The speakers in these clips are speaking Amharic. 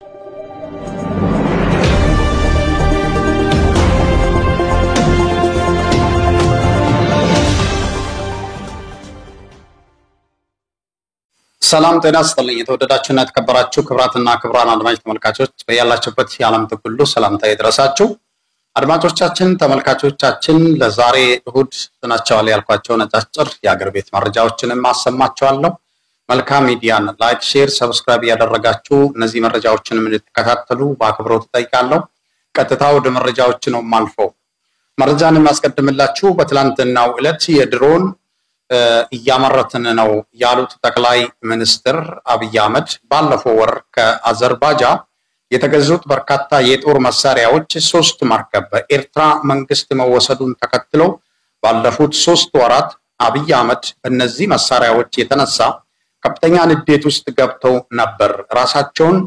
ሰላም ጤና ይስጥልኝ የተወደዳችሁና የተከበራችሁ ክብራትና ክብራን አድማጭ ተመልካቾች በያላችሁበት የዓለም ጥግ ሁሉ ሰላምታ ይድረሳችሁ። አድማጮቻችን ተመልካቾቻችን ለዛሬ እሁድ ናቸው ያልኳቸው ነጫጭር የአገር ቤት መረጃዎችንም አሰማችኋለሁ። መልካም ሚዲያን ላይክ፣ ሼር፣ ሰብስክራይብ ያደረጋችሁ እነዚህ መረጃዎችንም እንድትከታተሉ በአክብሮት ጠይቃለሁ። ቀጥታ ወደ መረጃዎች ነው የማልፈው። መረጃን ማስቀድምላችሁ በትላንትናው ዕለት የድሮን እያመረትን ነው ያሉት ጠቅላይ ሚኒስትር አብይ አህመድ ባለፈው ወር ከአዘርባይጃን የተገዙት በርካታ የጦር መሳሪያዎች 3 መርከብ በኤርትራ መንግስት መወሰዱን ተከትሎ ባለፉት 3 ወራት አብይ አህመድ በእነዚህ መሳሪያዎች የተነሳ ከፍተኛ ንዴት ውስጥ ገብተው ነበር። ራሳቸውን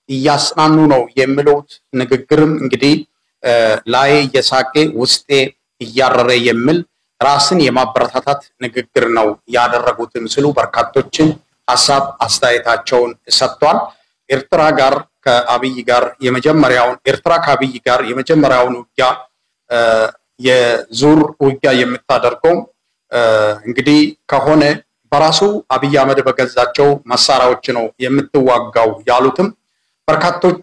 እያስናኑ ነው የሚሉት ንግግርም እንግዲህ ላይ የሳቄ ውስጤ እያረረ የሚል ራስን የማበረታታት ንግግር ነው ያደረጉትም ሲሉ በርካቶችን ሐሳብ አስተያየታቸውን ሰጥቷል። ኤርትራ ከአብይ ጋር የመጀመሪያውን ውጊያ የዙር ውጊያ የምታደርገው እንግዲህ ከሆነ በራሱ አብይ አህመድ በገዛቸው መሳሪያዎች ነው የምትዋጋው ያሉትም በርካቶች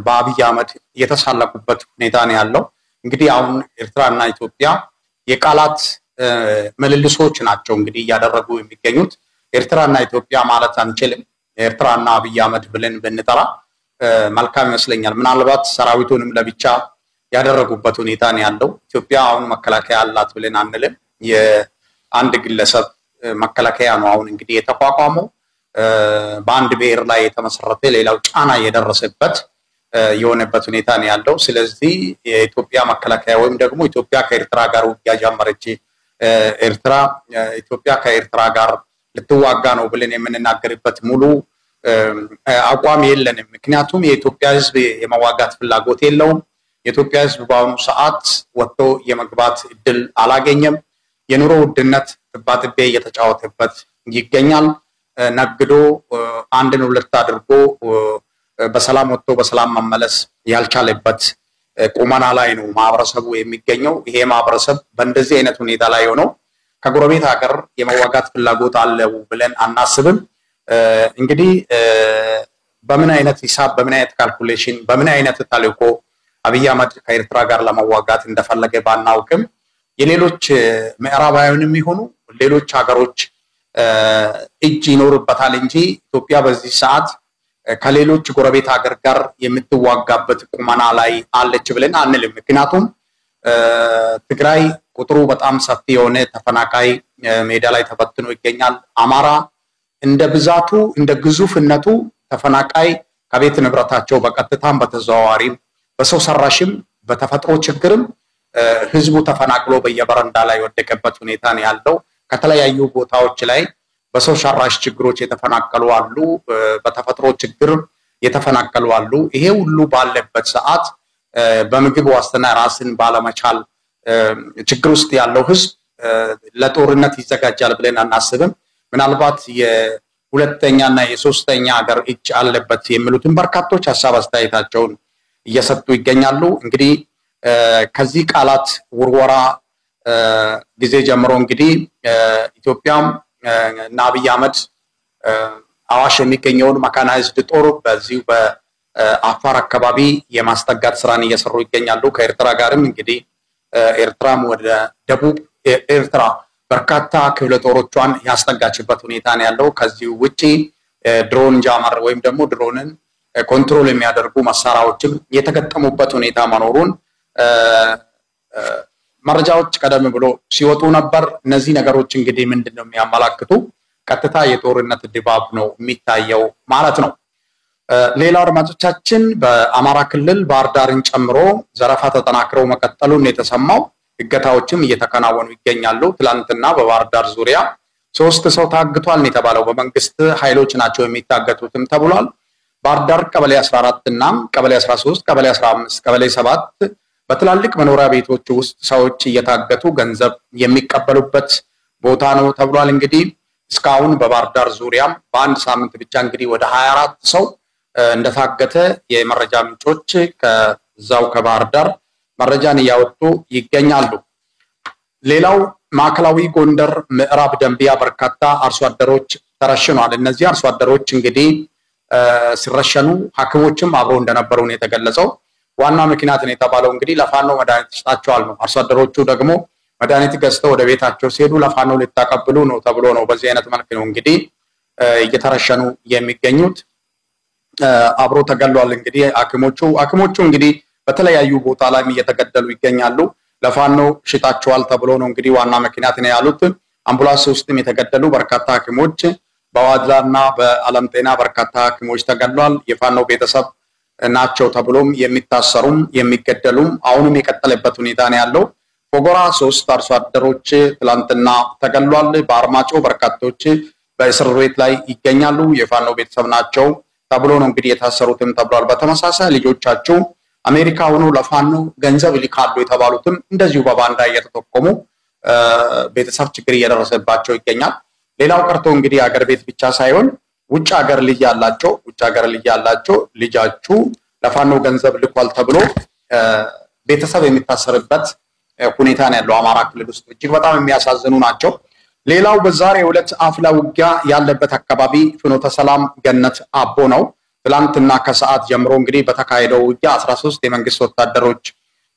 በአብይ አህመድ የተሳለቁበት ሁኔታ ነው ያለው። እንግዲህ አሁን ኤርትራና ኢትዮጵያ የቃላት መልልሶች ናቸው እንግዲህ ያደረጉ የሚገኙት። ኤርትራና ኢትዮጵያ ማለት አንችልም። ኤርትራና አብይ አህመድ ብለን ብንጠራ መልካም ይመስለኛል። ምናልባት ሰራዊቱንም ለብቻ ያደረጉበት ሁኔታ ነው ያለው። ኢትዮጵያ አሁን መከላከያ አላት ብለን አንልም። የአንድ ግለሰብ መከላከያ ነው አሁን እንግዲህ የተቋቋመው በአንድ ብሔር ላይ የተመሰረተ ሌላው ጫና የደረሰበት የሆነበት ሁኔታ ነው ያለው። ስለዚህ የኢትዮጵያ መከላከያ ወይም ደግሞ ኢትዮጵያ ከኤርትራ ጋር ውጊያ ጀመረች፣ ኢትዮጵያ ከኤርትራ ጋር ልትዋጋ ነው ብለን የምንናገርበት ሙሉ አቋም የለንም። ምክንያቱም የኢትዮጵያ ሕዝብ የመዋጋት ፍላጎት የለውም። የኢትዮጵያ ሕዝብ በአሁኑ ሰዓት ወጥቶ የመግባት እድል አላገኘም። የኑሮ ውድነት ባጥቤ እየተጫወተበት ይገኛል። ነግዶ አንድን ሁለት አድርጎ በሰላም ወጥቶ በሰላም መመለስ ያልቻለበት ቁመና ላይ ነው ማህበረሰቡ የሚገኘው። ይሄ ማህበረሰብ በእንደዚህ አይነት ሁኔታ ላይ ሆኖ ከጎረቤት ሀገር የመዋጋት ፍላጎት አለው ብለን አናስብም። እንግዲህ በምን አይነት ሂሳብ፣ በምን አይነት ካልኩሌሽን፣ በምን አይነት ተልዕኮ አብይ አህመድ ከኤርትራ ጋር ለመዋጋት እንደፈለገ ባናውቅም የሌሎች ምዕራባውያንም ይሆኑ ሌሎች ሀገሮች እጅ ይኖርበታል እንጂ ኢትዮጵያ በዚህ ሰዓት ከሌሎች ጎረቤት ሀገር ጋር የምትዋጋበት ቁመና ላይ አለች ብለን አንልም። ምክንያቱም ትግራይ ቁጥሩ በጣም ሰፊ የሆነ ተፈናቃይ ሜዳ ላይ ተበትኖ ይገኛል። አማራ እንደ ብዛቱ እንደ ግዙፍነቱ ተፈናቃይ ከቤት ንብረታቸው በቀጥታም በተዘዋዋሪም በሰው ሰራሽም በተፈጥሮ ችግርም ህዝቡ ተፈናቅሎ በየበረንዳ ላይ ወደቀበት ሁኔታ ነው ያለው። ከተለያዩ ቦታዎች ላይ በሰው ሰራሽ ችግሮች የተፈናቀሉ አሉ፣ በተፈጥሮ ችግር የተፈናቀሉ አሉ። ይሄ ሁሉ ባለበት ሰዓት በምግብ ዋስትና ራስን ባለመቻል ችግር ውስጥ ያለው ህዝብ ለጦርነት ይዘጋጃል ብለን አናስብም። ምናልባት የሁለተኛና የሶስተኛ ሀገር እጅ አለበት የሚሉትን በርካቶች ሐሳብ አስተያየታቸውን እየሰጡ ይገኛሉ። እንግዲህ ከዚህ ቃላት ውርወራ ጊዜ ጀምሮ እንግዲህ ኢትዮጵያም እና አብይ አህመድ አዋሽ የሚገኘውን መካናይዝድ ጦር በዚሁ በአፋር አካባቢ የማስጠጋት ስራን እየሰሩ ይገኛሉ። ከኤርትራ ጋርም እንግዲህ ኤርትራም ወደ ደቡብ ኤርትራ በርካታ ክፍለ ጦሮቿን ያስጠጋችበት ሁኔታ ነው ያለው። ከዚህ ውጪ ድሮን ጃመር ወይም ደግሞ ድሮንን ኮንትሮል የሚያደርጉ መሳሪያዎችም የተገጠሙበት ሁኔታ መኖሩን መረጃዎች ቀደም ብሎ ሲወጡ ነበር። እነዚህ ነገሮች እንግዲህ ምንድነው የሚያመላክቱ? ቀጥታ የጦርነት ድባብ ነው የሚታየው ማለት ነው። ሌላው አድማጮቻችን በአማራ ክልል ባህር ዳርን ጨምሮ ዘረፋ ተጠናክረው መቀጠሉን የተሰማው እገታዎችም እየተከናወኑ ይገኛሉ። ትላንትና በባህር ዳር ዙሪያ 3 ሰው ታግቷል የተባለው በመንግስት ኃይሎች ናቸው የሚታገቱትም ተብሏል። ባህር ዳር ቀበሌ 14 እና ቀበሌ 13፣ ቀበሌ 15፣ ቀበሌ 7 በትላልቅ መኖሪያ ቤቶች ውስጥ ሰዎች እየታገቱ ገንዘብ የሚቀበሉበት ቦታ ነው ተብሏል። እንግዲህ እስካሁን በባህር ዳር ዙሪያም በአንድ ሳምንት ብቻ እንግዲህ ወደ 24 ሰው እንደታገተ የመረጃ ምንጮች ከዛው ከባህር ዳር መረጃን ያወጡ ይገኛሉ። ሌላው ማዕከላዊ ጎንደር ምዕራብ ደንቢያ በርካታ አርሶ አደሮች ተረሽኗል። እነዚህ አርሶ አደሮች እንግዲህ ሲረሸኑ ሐኪሞችም አብረው እንደነበሩ ነው የተገለጸው። ዋና ምክንያት ነው የተባለው እንግዲህ ለፋኖ መድኃኒት ይሰጣቸዋል ነው። አርሶ አደሮቹ ደግሞ መድኃኒት ገዝተው ወደ ቤታቸው ሲሄዱ ለፋኖ ሊታቀብሉ ነው ተብሎ ነው። በዚህ አይነት መልክ ነው እንግዲህ እየተረሸኑ የሚገኙት። አብሮ ተገሏል እንግዲህ ሐኪሞቹ እንግዲህ በተለያዩ ቦታ ላይ እየተገደሉ ይገኛሉ። ለፋኖ ሽጣቸዋል ተብሎ ነው እንግዲህ ዋና ምክንያት ነው ያሉት። አምቡላንስ ውስጥም የተገደሉ በርካታ ሐኪሞች በዋድላና በአለም ጤና በርካታ ሐኪሞች ተገድሏል። የፋኖ ቤተሰብ ናቸው ተብሎም የሚታሰሩም የሚገደሉም አሁንም የቀጠለበት ሁኔታ ነው ያለው። ፎጎራ 3 አርሶ አደሮች ትላንትና ተገድሏል። በአርማጮ በርካቶች በእስር ቤት ላይ ይገኛሉ። የፋኖ ቤተሰብ ናቸው ተብሎ ነው እንግዲህ የታሰሩትም ተብሏል። በተመሳሳይ ልጆቻቸው አሜሪካ ሆኖ ለፋኖ ገንዘብ ይልካሉ የተባሉትም እንደዚሁ በባንዳ እየተጠቆሙ ቤተሰብ ችግር እየደረሰባቸው ይገኛል። ሌላው ቀርቶ እንግዲህ አገር ቤት ብቻ ሳይሆን ውጭ ሀገር ልጅ ያላቸው ልጃችሁ ለፋኖ ገንዘብ ልኳል ተብሎ ቤተሰብ የሚታሰርበት ሁኔታ ነው ያለው አማራ ክልል ውስጥ። እጅግ በጣም የሚያሳዝኑ ናቸው። ሌላው በዛሬው ዕለት አፍላ ውጊያ ያለበት አካባቢ ፍኖተ ሰላም ገነት አቦ ነው። ትላንትና ከሰዓት ጀምሮ እንግዲህ በተካሄደው ውጊያ 13 የመንግስት ወታደሮች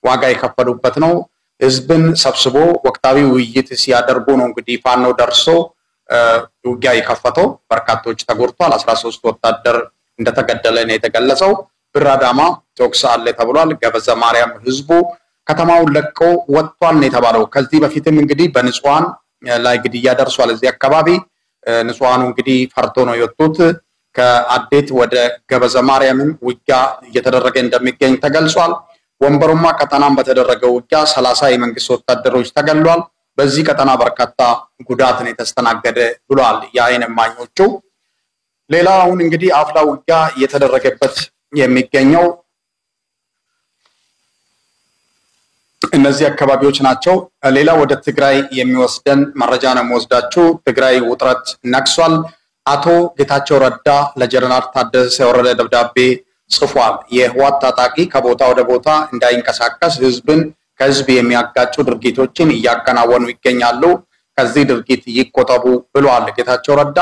ዋጋ የከፈሉበት ነው። ህዝብን ሰብስቦ ወቅታዊ ውይይት ሲያደርጉ ነው እንግዲህ ፋኖ ደርሶ ውጊያ የከፈተው። በርካቶች ተጎድቷል። 13 ወታደር እንደተገደለ ነው የተገለጸው። ብራዳማ ቶክስ አለ ተብሏል። ገበዘ ማርያም ህዝቡ ከተማውን ለቆ ወጥቷል ነው የተባለው። ከዚህ በፊትም እንግዲህ በንጹሃን ላይ ግድያ ደርሷል። እዚህ አካባቢ ንጹሃኑ እንግዲህ ፈርቶ ነው የወጡት። ከአዴት ወደ ገበዘ ማርያምም ውጊያ እየተደረገ እንደሚገኝ ተገልጿል። ወንበሩማ ቀጠናም በተደረገው ውጊያ 30 የመንግስት ወታደሮች ተገድሏል። በዚህ ቀጠና በርካታ ጉዳት ነው የተስተናገደ ብሏል የዓይን እማኞቹ። ሌላው አሁን እንግዲህ አፍላ ውጊያ እየተደረገበት የሚገኘው እነዚህ አካባቢዎች ናቸው። ሌላ ወደ ትግራይ የሚወስደን መረጃ ነው የምወስዳችሁ። ትግራይ ውጥረት ነክሷል። አቶ ጌታቸው ረዳ ለጀነራል ታደሰ ወረደ ደብዳቤ ጽፏል። የህወሓት ታጣቂ ከቦታ ወደ ቦታ እንዳይንቀሳቀስ ህዝብን ከህዝብ የሚያጋጩ ድርጊቶችን እያከናወኑ ይገኛሉ፣ ከዚህ ድርጊት ይቆጠቡ ብሏል ጌታቸው ረዳ።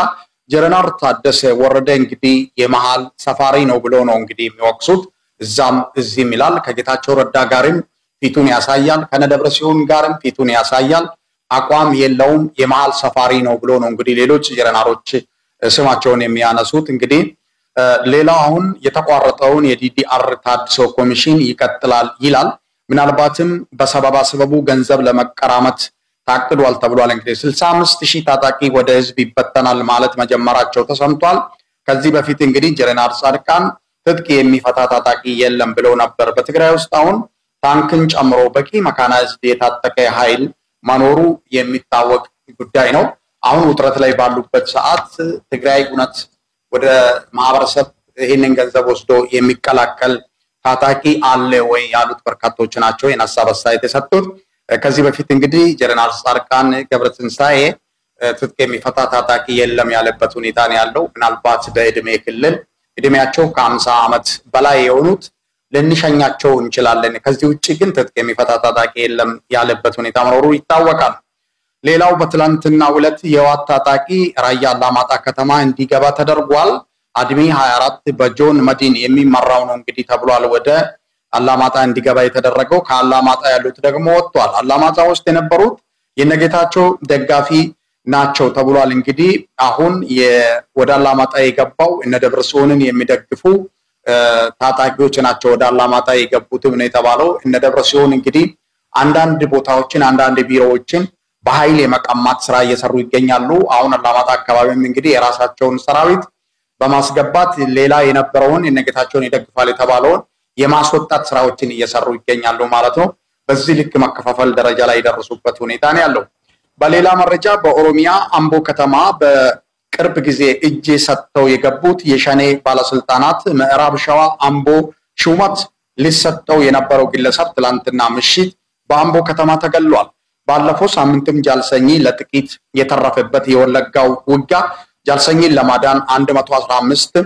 ጀነራል ታደሰ ወረደ እንግዲህ የመሃል ሰፋሪ ነው ብሎ ነው እንግዲህ የሚወቅሱት። እዛም እዚህም ይላል። ከጌታቸው ረዳ ጋርም ፊቱን ያሳያል፣ ከነደብረጽዮን ጋርም ፊቱን ያሳያል። አቋም የለውም፣ የመሃል ሰፋሪ ነው ብሎ ነው እንግዲህ ሌሎች ጀነራሎች ስማቸውን የሚያነሱት። እንግዲህ ሌላው አሁን የተቋረጠውን የዲዲአር ታድሶ ኮሚሽን ይቀጥላል ይላል። ምናልባትም በሰበቡ ገንዘብ ለመቀራመት ታቅዷል ተብሏል። እንግዲህ 65000 ታጣቂ ወደ ህዝብ ይበተናል ማለት መጀመራቸው ተሰምቷል። ከዚህ በፊት እንግዲህ ጀነራል ጻድቃን ትጥቅ የሚፈታ ታጣቂ የለም ብለው ነበር። በትግራይ ውስጥ አሁን ታንክን ጨምሮ በቂ መካናይዝድ የታጠቀ ኃይል መኖሩ የሚታወቅ ጉዳይ ነው። አሁን ውጥረት ላይ ባሉበት ሰዓት ትግራይ እውነት ወደ ማህበረሰብ ይህንን ገንዘብ ወስዶ የሚቀላቀል ታጣቂ አለ ወይ ያሉት በርካቶች ናቸው ይህን ሀሳብ አስተያየት የሰጡት። ከዚህ በፊት እንግዲህ ጀነራል ጻድቃን ገብረትንሳኤ ትጥቅ የሚፈታ ታጣቂ የለም ያለበት ሁኔታ ነው ያለው። ምናልባት በእድሜ ክልል እድሜያቸው ከ50 ዓመት በላይ የሆኑት ልንሸኛቸው እንችላለን፣ ከዚህ ውጪ ግን ትጥቅ የሚፈታ ታጣቂ የለም ያለበት ሁኔታ መኖሩ ይታወቃል። ሌላው በትላንትና ዕለት የህወሓት ታጣቂ ራያ አላማጣ ከተማ እንዲገባ ተደርጓል። አድሚ 24 በጆን መዲን የሚመራው ነው እንግዲህ ተብሏል ወደ አላማጣ እንዲገባ የተደረገው። ከአላማጣ ያሉት ደግሞ ወጥቷል። አላማጣ ውስጥ የነበሩት የነጌታቸው ደጋፊ ናቸው ተብሏል። እንግዲህ አሁን ወደ አላማጣ የገባው እነ ደብረጽዮንን የሚደግፉ ታጣቂዎች ናቸው ወደ አላማጣ የገቡትም ነው የተባለው። እነ ደብረጽዮን እንግዲህ አንዳንድ ቦታዎችን አንዳንድ ቢሮዎችን በኃይል የመቀማት ስራ እየሰሩ ይገኛሉ። አሁን አላማጣ አካባቢም እንግዲህ የራሳቸውን ሰራዊት በማስገባት ሌላ የነበረውን የነጌታቸውን ይደግፋል የተባለውን የማስወጣት ስራዎችን እየሰሩ ይገኛሉ ማለት ነው። በዚህ ልክ መከፋፈል ደረጃ ላይ የደረሱበት ሁኔታ ነው ያለው። በሌላ መረጃ በኦሮሚያ አምቦ ከተማ በቅርብ ጊዜ እጅ ሰጥተው የገቡት የሸኔ ባለስልጣናት ምዕራብ ሸዋ አምቦ ሹመት ሊሰጠው የነበረው ግለሰብ ትላንትና ምሽት በአምቦ ከተማ ተገሏል። ባለፈው ሳምንትም ጃልሰኝ ለጥቂት የተረፈበት የወለጋው ውጊያ ጃልሰኝን ለማዳን 115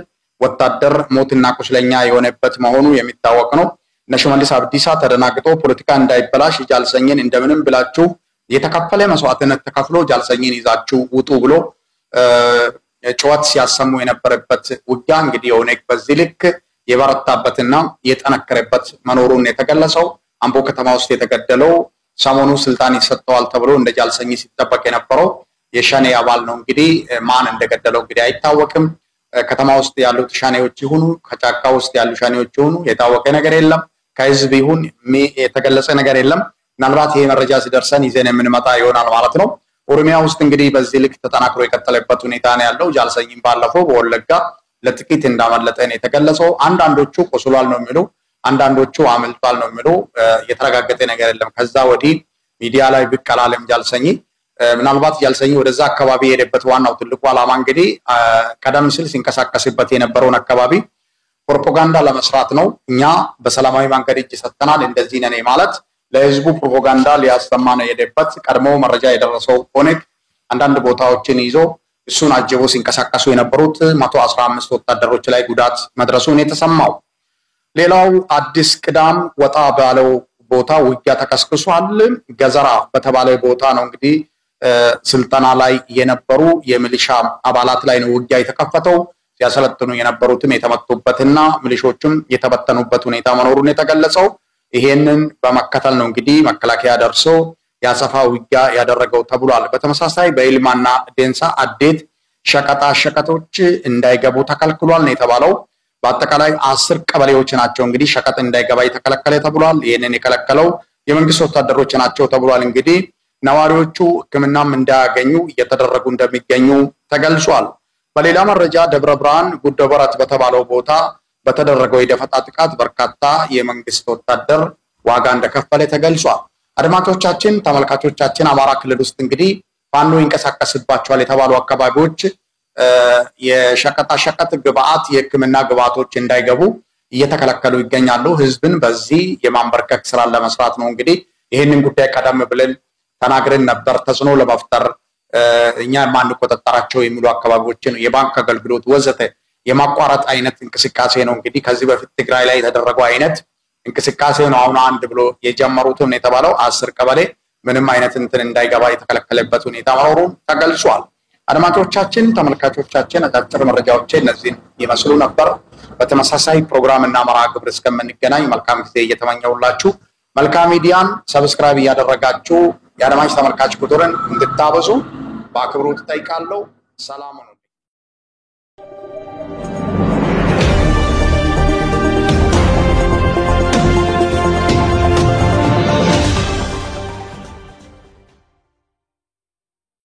ወታደር ሞትና ቁስለኛ የሆነበት መሆኑ የሚታወቅ ነው። ነሽመልስ አብዲሳ ተደናግጦ ፖለቲካ እንዳይበላሽ ጃልሰኝን እንደምንም ብላችሁ የተከፈለ መስዋዕትነት ተከፍሎ ጃልሰኝን ይዛችሁ ውጡ ብሎ ጩኸት ሲያሰሙ የነበረበት ውጊያ እንግዲህ ኦነግ በዚህ ልክ የበረታበትና የጠነከረበት መኖሩን የተገለጸው አምቦ ከተማ ውስጥ የተገደለው ሰሞኑ ስልጣን ይሰጠዋል ተብሎ እንደ ጃልሰኝ ሲጠበቅ የነበረው የሸኔ አባል ነው። እንግዲህ ማን እንደገደለው እንግዲህ አይታወቅም። ከተማ ውስጥ ያሉት ሸኔዎች ይሁኑ ከጫካ ውስጥ ያሉ ሸኔዎች ይሁኑ የታወቀ ነገር የለም። ከህዝብ ይሁን የተገለጸ ነገር የለም። ምናልባት ይሄ መረጃ ሲደርሰን ይዘን የምንመጣ ይሆናል ማለት ነው። ኦሮሚያ ውስጥ እንግዲህ በዚህ ልክ ተጠናክሮ የቀጠለበት ሁኔታ ነው ያለው። ጃልሰኝም ባለፈው በወለጋ ለጥቂት እንዳመለጠን የተገለጸው አንዳንዶቹ ቆስሏል ነው የሚሉ አንዳንዶቹ አመልጧል ነው የሚሉ የተረጋገጠ ነገር የለም። ከዛ ወዲህ ሚዲያ ላይ ቢቀላለም ጃልሰኝ ምናልባት ጃልሰኝ ወደዛ አካባቢ የሄደበት ዋናው ትልቁ ዓላማ እንግዲህ ቀደም ሲል ሲንቀሳቀስበት የነበረውን አካባቢ ፕሮፓጋንዳ ለመስራት ነው። እኛ በሰላማዊ መንገድ እጅ ሰጥተናል እንደዚህ ነን ማለት ለህዝቡ ፕሮፓጋንዳ ሊያሰማ ነው የሄደበት። ቀድሞ መረጃ የደረሰው ኦነግ አንዳንድ ቦታዎችን ይዞ እሱን አጅቦ ሲንቀሳቀሱ የነበሩት 115 ወታደሮች ላይ ጉዳት መድረሱን የተሰማው። ሌላው አዲስ ቅዳም ወጣ ባለው ቦታ ውጊያ ተቀስቅሷል። ገዘራ በተባለ ቦታ ነው እንግዲህ ስልጠና ላይ የነበሩ የሚሊሻ አባላት ላይ ነው ውጊያ የተከፈተው። ሲያሰለጥኑ የነበሩትም የተመቱበትና ሚሊሾቹም የተበተኑበት ሁኔታ መኖሩን የተገለጸው። ይሄንን በመከተል ነው እንግዲህ መከላከያ ደርሶ ያሰፋ ውጊያ ያደረገው ተብሏል። በተመሳሳይ በኢልማና ዴንሳ አዴት ሸቀጣ ሸቀጦች እንዳይገቡ ተከልክሏል ነው የተባለው። በአጠቃላይ 10 ቀበሌዎች ናቸው እንግዲህ ሸቀጥ እንዳይገባ የተከለከለ ተብሏል። ይሄንን የከለከለው የመንግስት ወታደሮች ናቸው ተብሏል። እንግዲህ ነዋሪዎቹ ሕክምናም እንዳያገኙ እየተደረጉ እንደሚገኙ ተገልጿል። በሌላ መረጃ ደብረ ብርሃን ጉደበረት በተባለው ቦታ በተደረገው የደፈጣ ጥቃት በርካታ የመንግስት ወታደር ዋጋ እንደከፈለ ተገልጿል። አድማጮቻችን ተመልካቾቻችን አማራ ክልል ውስጥ እንግዲህ ፋኖ ይንቀሳቀስባቸዋል የተባሉ አካባቢዎች የሸቀጣ ሸቀጥ ግብአት የሕክምና ግብአቶች እንዳይገቡ እየተከለከሉ ይገኛሉ። ህዝብን በዚህ የማንበርከክ ስራ ለመስራት ነው እንግዲህ ይሄንን ጉዳይ ቀደም ብለን ተናግረን ነበር። ተጽዕኖ ለመፍጠር እኛ ማንቆጣጣራቸው የሚሉ አካባቢዎችን የባንክ አገልግሎት ወዘተ የማቋረጥ አይነት እንቅስቃሴ ነው እንግዲህ ከዚህ በፊት ትግራይ ላይ የተደረገው አይነት እንቅስቃሴ ነው አሁን አንድ ብሎ የጀመሩትም የተባለው 10 ቀበሌ ምንም አይነት እንትን እንዳይገባ የተከለከለበት ሁኔታ መኖሩን ተገልጿል። አድማጮቻችን ተመልካቾቻችን አጫጭር መረጃዎች እነዚህን ይመስሉ ነበር። በተመሳሳይ ፕሮግራም እና መርሃ ግብር እስከምንገናኝ መልካም ጊዜ እየተመኘሁላችሁ መልካም ሚዲያን ሰብስክራይብ ያደረጋችሁ የአድማጭ ተመልካች ቁጥርን እንድታበዙ በአክብሮት ጠይቃለሁ። ሰላም ነው።